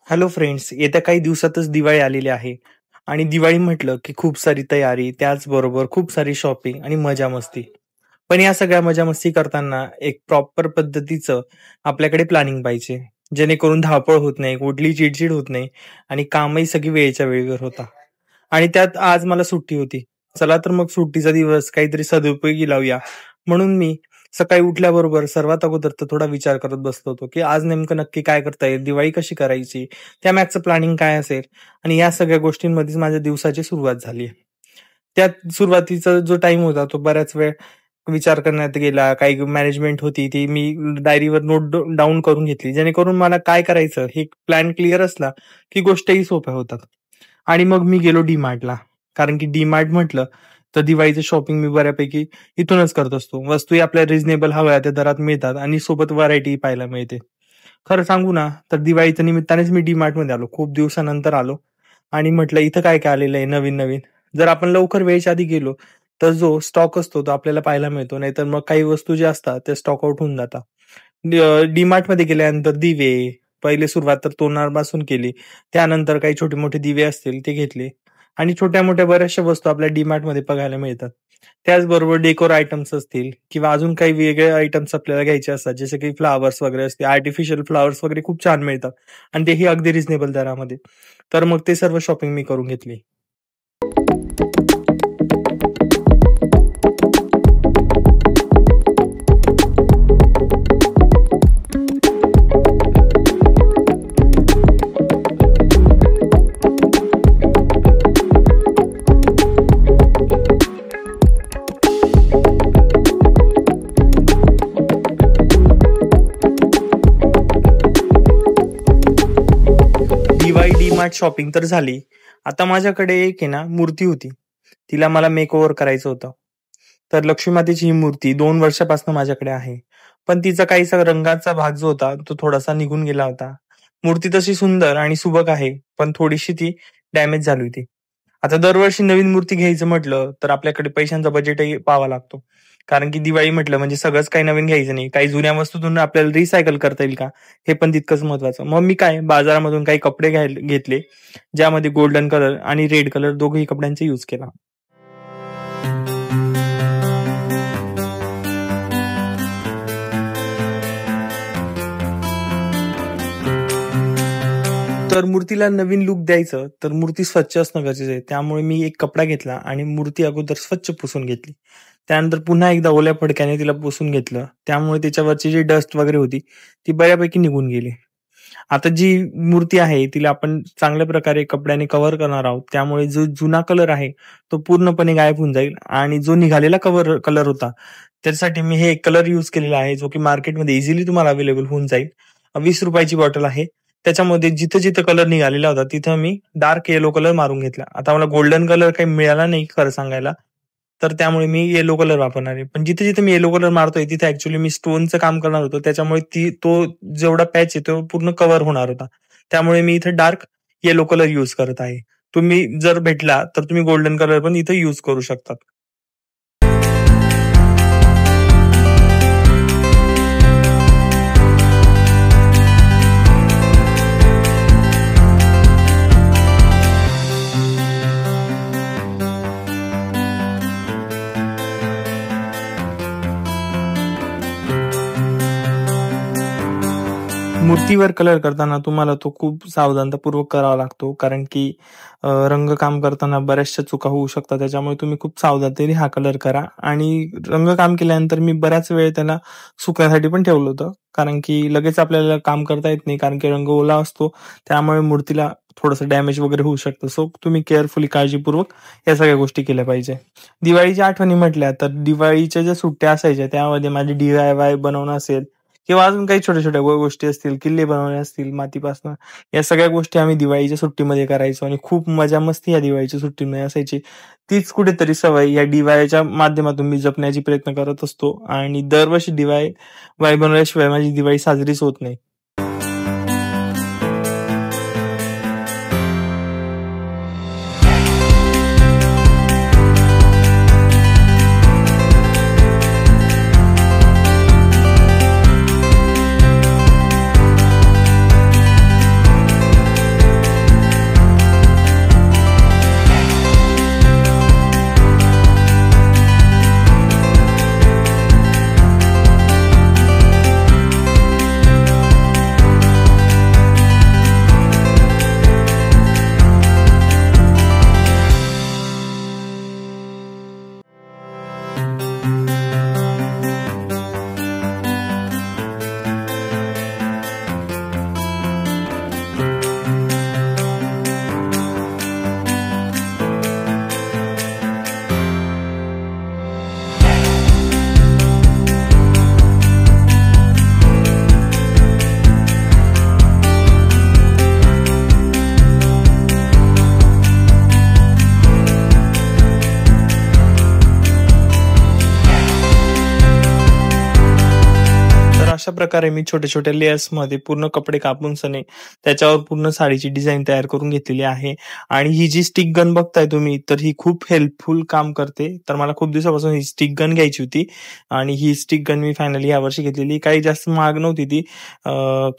Hello friends, येत्या काही दिवसातच दिवाळी आलेली आहे आणि दिवाळी म्हटलं की खूप सारी तयारी, त्याचबरोबर खूप सारी शॉपिंग आणि मजा मस्ती. पण या सगळ्या मजा मस्ती करताना एक प्रॉपर पद्धतीचं आपल्याकडे प्लॅनिंग पाहिजे. जेणेकरून धावपळ होत नाही, कुठली चिडचिड होत नाही आणि कामही सगळी वेळेच्या वेळेवर होता. आणि त्यात आज मला सुट्टी होती. चला तर मग सुट्टीचा दिवस काहीतरी सदुपयोगी लावूया. म्हणून मी सकाळी उठल्याबरोबर सर्वात अगोदर तर थोडा विचार करत बसलो होतो, की आज नेमकं नक्की काय करता येईल? दिवाळी कशी करायची? त्यामागचं प्लॅनिंग काय असेल? आणि या सगळ्या गोष्टींमध्येच माझ्या दिवसाची सुरुवात झाली. त्यात सुरुवातीचा जो टाईम होता तो बऱ्याच वेळ विचार करण्यात गेला. काही मॅनेजमेंट होती ती मी डायरीवर नोट डाउन करून घेतली. जेणेकरून मला काय करायचं हे प्लॅन क्लिअर असला, की गोष्टही सोप्या होतात. आणि मग मी गेलो डी-मार्टला. कारण की डी-मार्ट म्हटलं तर दिवाळीचं शॉपिंग मी बऱ्यापैकी इथूनच करत असतो. वस्तूही आपल्या रिझनेबल हव्या त्या दरात मिळतात आणि सोबत व्हरायटी पाहायला मिळते. खरं सांगू ना, तर दिवाळीच्या निमित्तानेच मी डी-मार्टमध्ये आलो. खूप दिवसानंतर आलो आणि म्हटलं इथं काय-काय आलेलं आहे नवीन-नवीन. जर आपण लवकर वेळेच्या आधी गेलो, तर जो स्टॉक असतो तो आपल्याला पाहायला मिळतो. नाहीतर मग काही वस्तू ज्या असतात त्या स्टॉक आउट होऊन जातात. डी-मार्टमध्ये गेल्यानंतर दिवे, पहिले सुरुवात तर तोरणापासून केली. त्यानंतर काही छोटे-मोठे दिवे असतील ते घेतले आणि छोट्या-मोठ्या बऱ्याचशा वस्तू आपल्या डी-मार्टमध्ये बघायला मिळतात. त्याचबरोबर डेकोर आयटम्स असतील किंवा अजून काही वेगळे आयटम्स आपल्याला घ्यायचे असतात, जसे की फ्लॉवर्स वगैरे असते. आर्टिफिशियल फ्लॉवर्स वगैरे खूप छान मिळतात आणि तेही अगदी रिझनेबल दरामध्ये. तर मग ते सर्व शॉपिंग मी करून घेतली. दिवाळी डी-मार्ट शॉपिंग तर झाली. आता माझ्याकडे एक आहे ना मूर्ती होती. तिला मला मेकओव्हर करायचं होतं. तर लक्ष्मी मातेची ही मूर्ती 2 वर्षापासून माझ्याकडे आहे. पण तिचा काहीसा रंगाचा भाग जो होता तो थोडासा निघून गेला होता. मूर्ती तशी सुंदर आणि सुबक आहे, पण थोडीशी ती डॅमेज झाली होती. आता दरवर्षी नवीन मूर्ती घ्यायचं म्हटलं, तर आपल्याकडे पैशांचा बजेटही पाहावा लागतो. कारण की दिवाळी म्हटलं म्हणजे सगळंच काही नवीन घ्यायचं नाही. काही जुन्या वस्तूतून आपल्याला रिसायकल करता येईल का? हे पण तितकंच महत्वाचं. मग मी काय बाजारामधून काही कपडे घेतले, ज्यामध्ये गोल्डन कलर आणि रेड कलर दोघंही कपड्यांचा यूज केला. तर मूर्तीला नवीन लुक द्यायचं, तर मूर्ती स्वच्छ असणं गरजेचं आहे. त्यामुळे मी एक कपडा घेतला आणि मूर्ती अगोदर स्वच्छ पुसून घेतली. त्यानंतर पुन्हा एकदा ओल्या फडक्याने तिला पुसून घेतलं. त्यामुळे त्याच्यावरची जी डस्ट वगैरे होती, ती बऱ्यापैकी निघून गेली. आता जी मूर्ती आहे, तिला आपण चांगल्या प्रकारे कपड्याने कव्हर करणार आहोत. त्यामुळे जो जुना कलर आहे, तो पूर्णपणे गायब होऊन जाईल आणि जो निघालेला कलर होता, त्यासाठी मी हे कलर यूज केलेला आहे, जो की मार्केटमध्ये इझिली तुम्हाला अवेलेबल होऊन जाईल. ₹20 ची बॉटल आहे. त्याच्यामध्ये जिथं-जिथं कलर निघालेला होता, तिथं मी डार्क येलो कलर मारून घेतला. आता मला गोल्डन कलर काही मिळाला नाही खरं सांगायला, तर त्यामुळे मी येलो कलर वापरणार आहे. पण जिथे-जिथे मी येलो कलर मारतोय, तिथे ॲक्चुअली मी स्टोनचं काम करणार होतो. त्याच्यामुळे तो जेवढा पॅच आहे, तो पूर्ण कव्हर होणार होता. त्यामुळे मी इथे डार्क येलो कलर यूज करत आहे. तुम्ही जर भेटला, तर तुम्ही गोल्डन कलर पण इथे यूज करू शकता. मूर्तीवर कलर करताना तुम्हाला तो खूप सावधानतापूर्वक करावा लागतो. कारण की रंगकाम करताना बऱ्याचशा चुका होऊ शकतात. त्याच्यामुळे तुम्ही खूप सावधानतेने हा कलर करा. आणि रंगकाम केल्यानंतर मी बऱ्याच वेळ त्याला सुकण्यासाठी पण ठेवलं होतं. कारण की लगेच आपल्याला काम करता येत नाही, कारण की रंग ओला असतो. त्यामुळे मूर्तीला थोडंसं डॅमेज वगैरे होऊ शकतं. सो तुम्ही केअरफुली काळजीपूर्वक या सगळ्या गोष्टी केल्या पाहिजे. दिवाळीच्या आठवणी म्हटल्या तर दिवाळीच्या ज्या सुट्ट्या असायच्या त्यामध्ये माझी DIY बनवणं असेल किंवा अजून काही छोट्या-छोट्या गोष्टी असतील, किल्ले बनवणे असतील मातीपासनं, या सगळ्या गोष्टी आम्ही दिवाळीच्या सुट्टीमध्ये करायचो आणि खूप मजा मस्ती या दिवाळीच्या सुट्टीमध्ये असायची. तीच कुठेतरी सवय या DIYच्या माध्यमातून मी जपण्याची प्रयत्न करत असतो आणि दरवर्षी DIY बनवल्याशिवाय माझी दिवाळी साजरीच होत नाही. अशा प्रकारे मी छोट्या-छोट्या लेयर्समध्ये पूर्ण कपडे कापून सने त्याच्यावर पूर्ण साडीची डिझाइन तयार करून घेतलेली आहे. आणि ही जी स्टिक गन बघताय तुम्ही, तर ही खूप हेल्पफुल काम करते. तर मला खूप दिवसापासून ही स्टिक गन घ्यायची होती आणि ही स्टिक गन मी फायनली यावर्षी घेतलेली. काही जास्त महाग नव्हती ती.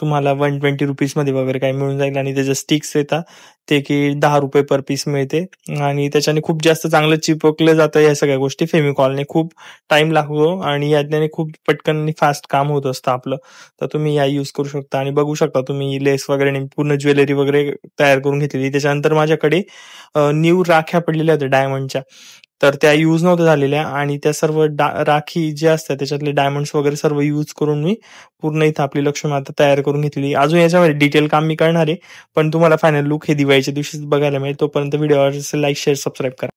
तुम्हाला ₹120 मध्ये वगैरे काही मिळून जाईल आणि त्याचे स्टिक्स येतात ते की ₹10 पर पीस मिळते आणि त्याच्याने खूप जास्त चांगलं चिपकलं जातं या सगळ्या गोष्टी. फेविकॉलने खूप टाईम लागतो आणि याच्याने खूप पटकन आणि फास्ट काम होत असतं आपलं. तर तुम्ही या यूज करू शकता आणि बघू शकता तुम्ही लेस वगैरे आणि पूर्ण ज्वेलरी वगैरे तयार करून घेतलेली. त्याच्यानंतर माझ्याकडे न्यू राख्या पडलेल्या होत्या डायमंडच्या. तर त्या यूज नव्हत्या झालेल्या आणि त्या सर्व राखी ज्या असतात त्याच्यातले डायमंड्स वगैरे सर्व यूज करून मी पूर्ण इथं आपली लक्ष्मी माता तयार करून घेतलेली. अजून याच्यामध्ये डिटेल काम मी करणार आहे, पण तुम्हाला फायनल लुक हे दिवाळीच्या दिवशीच बघायला मिळेल. तोपर्यंत व्हिडिओ आवडला असेल लाईक, शेअर, सबस्क्राईब करा.